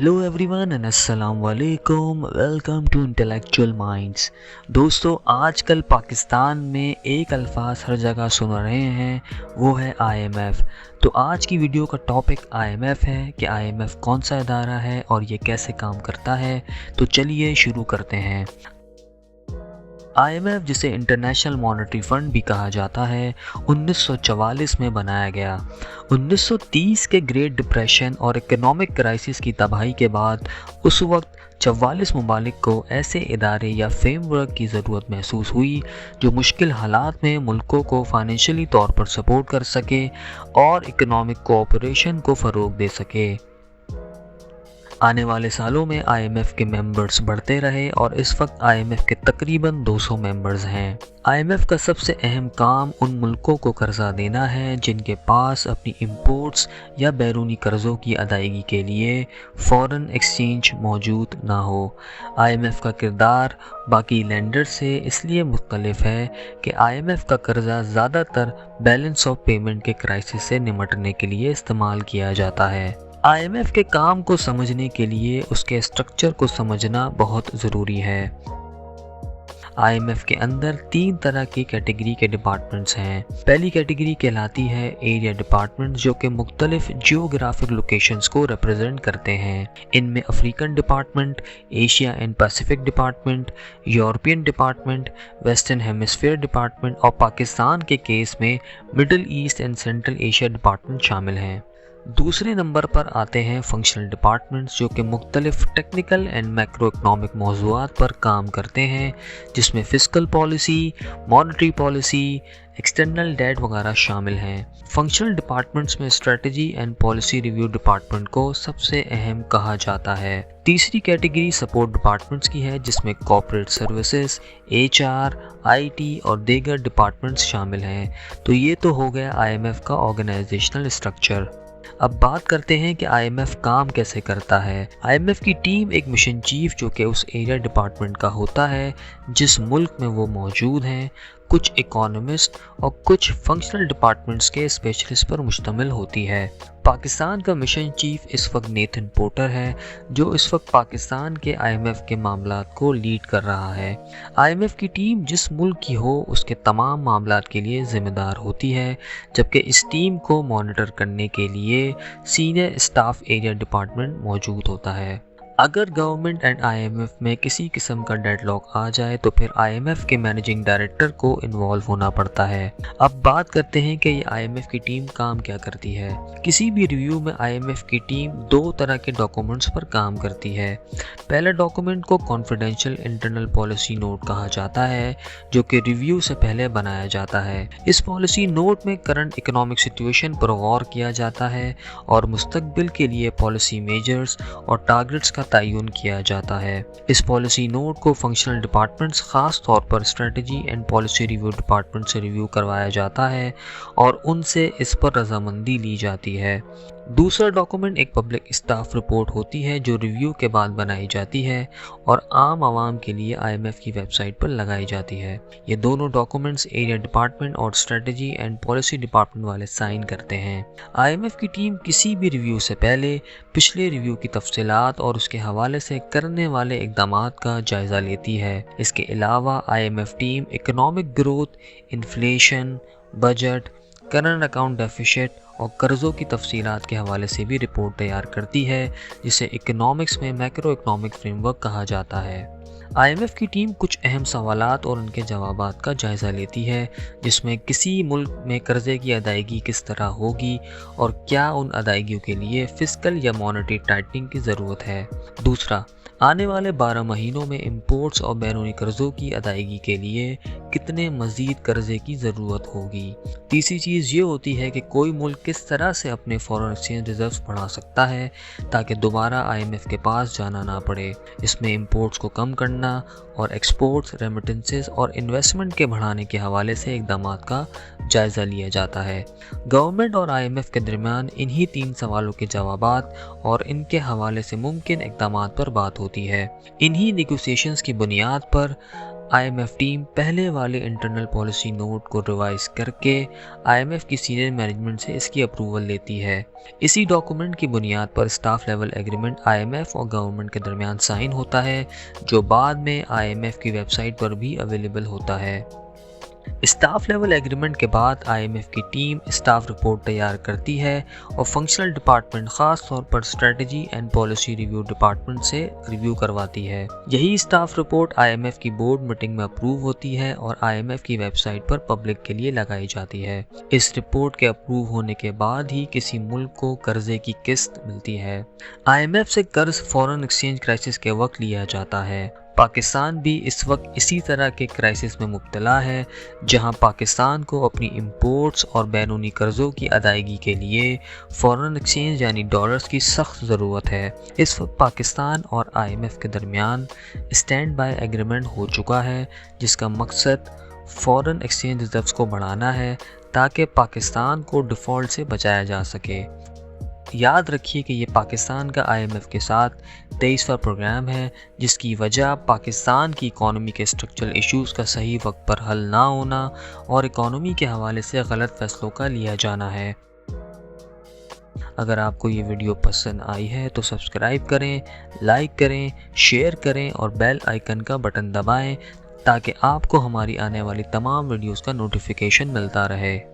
Hello everyone and अस्सलाम वालेकुम, welcome to intellectual minds. दोस्तों, आजकल पाकिस्तान में एक अल्फाज हर जगह सुन रहे हैं, वो है आईएमएफ। तो आज की वीडियो का टॉपिक आईएमएफ है कि आईएमएफ कौन सा इदारा है और ये कैसे काम करता है। तो चलिए शुरू करते हैं। आईएमएफ, जिसे इंटरनेशनल मॉनेटरी फंड भी कहा जाता है, 1944 में बनाया गया। 1930 के ग्रेट डिप्रेशन और इकोनॉमिक क्राइसिस की तबाही के बाद उस वक्त 44 ममालिक को ऐसे इदारे या फ्रेमवर्क की ज़रूरत महसूस हुई जो मुश्किल हालात में मुल्कों को फाइनेंशियली तौर पर सपोर्ट कर सके और इकोनॉमिक कोऑपरेशन को फ़रोग दे सके। आने वाले सालों में आईएमएफ के मेंबर्स बढ़ते रहे और इस वक्त आईएमएफ के तकरीबन 200 मेंबर्स हैं। आईएमएफ का सबसे अहम काम उन मुल्कों को कर्जा देना है जिनके पास अपनी इंपोर्ट्स या बैरूनी कर्ज़ों की अदायगी के लिए फॉरेन एक्सचेंज मौजूद ना हो। आईएमएफ का किरदार बाकी लेंडर से इसलिए मुख्तलिफ है कि आईएमएफ का कर्जा ज़्यादातर बैलेंस ऑफ पेमेंट के क्राइसिस से निमटने के लिए इस्तेमाल किया जाता है। आईएमएफ के काम को समझने के लिए उसके स्ट्रक्चर को समझना बहुत ज़रूरी है। आईएमएफ के अंदर 3 तरह की कैटेगरी के डिपार्टमेंट्स हैं। पहली कैटेगरी कहलाती है एरिया डिपार्टमेंट, जो कि मुख्तलिफ जियोग्राफिक लोकेशंस को रिप्रेजेंट करते हैं। इनमें African department, Asia and Pacific department, European department, western hemisphere department और पाकिस्तान के केस में middle east and central Asia department शामिल हैं। दूसरे नंबर पर आते हैं फंक्शनल डिपार्टमेंट्स, जो कि मुख्तलिफ टेक्निकल एंड मैक्रो इकनॉमिक मौज़ूआत पर काम करते हैं, जिसमें fiscal policy, monetary policy, external debt वगैरह शामिल हैं। फंक्शनल डिपार्टमेंट्स में strategy and policy review department को सबसे अहम कहा जाता है। तीसरी कैटेगरी सपोर्ट डिपार्टमेंट्स की है, जिसमें कॉर्पोरेट सर्विसेज, एचआर, आईटी और दीगर डिपार्टमेंट्स शामिल हैं। तो ये तो हो गया आईएमएफ का ऑर्गेनाइजेशनल स्ट्रक्चर। अब बात करते हैं कि आईएमएफ काम कैसे करता है। आईएमएफ की टीम एक मिशन चीफ, जो कि उस एरिया डिपार्टमेंट का होता है जिस मुल्क में वो मौजूद हैं, कुछ इकोनॉमिस्ट और कुछ फंक्शनल डिपार्टमेंट्स के स्पेशलिस्ट पर मुश्तमिल होती है। पाकिस्तान का मिशन चीफ इस वक्त नेथन पोर्टर है, जो इस वक्त पाकिस्तान के आईएमएफ के मामलात को लीड कर रहा है। आईएमएफ की टीम जिस मुल्क की हो उसके तमाम मामलात के लिए ज़िम्मेदार होती है, जबकि इस टीम को मॉनिटर करने के लिए सीनियर स्टाफ एरिया डिपार्टमेंट मौजूद होता है। अगर गवर्नमेंट एंड आईएमएफ में किसी किस्म का डेडलॉक आ जाए तो फिर आईएमएफ के मैनेजिंग डायरेक्टर को इन्वॉल्व होना पड़ता है। अब बात करते हैं कि ये आईएमएफ की टीम काम क्या करती है। किसी भी रिव्यू में आईएमएफ की टीम 2 तरह के डॉक्यूमेंट्स पर काम करती है। पहले डॉक्यूमेंट को कॉन्फिडेंशियल इंटरनल पॉलिसी नोट कहा जाता है, जो कि रिव्यू से पहले बनाया जाता है। इस पॉलिसी नोट में करंट इकोनॉमिक सिचुएशन पर गौर किया जाता है और मुस्तकबिल के लिए पॉलिसी मेजर्स और टारगेट्स का तयन किया जाता है। इस पॉलिसी नोट को फंक्शनल डिपार्टमेंट्स, खास तौर पर strategy and policy review department से रिव्यू करवाया जाता है और उनसे इस पर रजामंदी ली जाती है। दूसरा डॉक्यूमेंट एक पब्लिक स्टाफ रिपोर्ट होती है, जो रिव्यू के बाद बनाई जाती है और आम आवाम के लिए आईएमएफ की वेबसाइट पर लगाई जाती है। ये दोनों डॉक्यूमेंट्स एरिया डिपार्टमेंट और स्ट्रेटजी एंड पॉलिसी डिपार्टमेंट वाले साइन करते हैं। आईएमएफ की टीम किसी भी रिव्यू से पहले पिछले रिव्यू की तफसीलात और उसके हवाले से करने वाले इक़दामात का जायज़ा लेती है। इसके अलावा IMF team economic growth, inflation, budget, current account deficit और कर्ज़ों की तफसीलात के हवाले से भी रिपोर्ट तैयार करती है, जिसे इकोनॉमिक्स में मैक्रो इकोनॉमिक फ्रेमवर्क कहा जाता है। आईएमएफ की टीम कुछ अहम सवालात और उनके जवाबात का जायज़ा लेती है, जिसमें किसी मुल्क में कर्ज़े की अदायगी किस तरह होगी और क्या उन अदायगियों के लिए फिस्कल या मॉनेटरी टाइटनिंग की ज़रूरत है। दूसरा, आने वाले 12 महीनों में इंपोर्ट्स और बैरूनी कर्ज़ों की अदायगी के लिए कितने मज़ीद कर्ज़े की ज़रूरत होगी। तीसरी चीज़ ये होती है कि कोई मुल्क किस तरह से अपने फॉरेन एक्सचेंज रिजर्व्स बढ़ा सकता है ताकि दोबारा आईएमएफ के पास जाना ना पड़े। इसमें इंपोर्ट्स को कम करना और एक्सपोर्ट्स, रेमिटेंसेस और इन्वेस्टमेंट के बढ़ाने के हवाले से इक़दामात का जायज़ा लिया जाता है। गवर्नमेंट और आईएमएफ के दरमियान इन्हीं 3 सवालों के जवाबात और इनके हवाले से मुमकिन इक़दामात पर बात होती है। इन्हीं नेगोशिएशंस की बुनियाद पर IMF ٹیم پہلے والے انٹرنل پالیسی نوٹ کو ریوائز کر کے IMF کی سینئر مینجمنٹ سے اس کی اپروول لیتی ہے۔ اسی ڈاکومنٹ کی بنیاد per staff level agreement IMF اور گورنمنٹ کے درمیان سائن ہوتا ہے، جو بعد میں IMF کی ویب سائٹ پر بھی اویلیبل ہوتا ہے۔ اسٹاف لیول ایگریمنٹ کے بعد IMF کی ٹیم اسٹاف رپورٹ تیار کرتی ہے اور فنکشنل ڈپارٹمنٹ خاص طور پر strategy and policy review department سے ریویو کرواتی ہے۔ یہی اسٹاف رپورٹ IMF کی بورڈ میٹنگ میں اپروو ہوتی ہے اور IMF کی ویب سائٹ پر پبلک کے لیے لگائی جاتی ہے۔ اس رپورٹ کے اپروو ہونے کے بعد ہی کسی ملک کو قرضے کی قسط ملتی ہے۔ IMF سے قرض فورن ایکسچینج کرائسس کے وقت لیا جاتا ہے۔ پاکستان بھی اس وقت اسی طرح کے کرائسس میں مبتلا ہے، جہاں پاکستان کو اپنی امپورٹس اور بیرونی قرضوں کی ادائیگی کے لیے فورن ایکسچینج یعنی ڈالرز کی سخت ضرورت ہے۔ اس وقت پاکستان اور IMF کے درمیان اسٹینڈ بائی ایگریمنٹ ہو چکا ہے، جس کا مقصد فورن ایکسچینج ریزروز کو بڑھانا ہے تاکہ پاکستان کو ڈیفالٹ سے بچایا جا سکے۔ یاد رکھیے کہ یہ پاکستان کا IMF کے ساتھ 23واں پروگرام ہے، جس کی وجہ پاکستان کی اکانومی کے اسٹرکچرل ایشوز کا صحیح وقت پر حل نہ ہونا اور اکانومی کے حوالے سے غلط فیصلوں کا لیا جانا ہے۔ اگر آپ کو یہ ویڈیو پسند آئی ہے تو سبسکرائب کریں، لائک کریں، شیئر کریں اور بیل آئیکن کا بٹن دبائیں تاکہ آپ کو ہماری آنے والی تمام ویڈیوز کا نوٹیفیکیشن ملتا رہے۔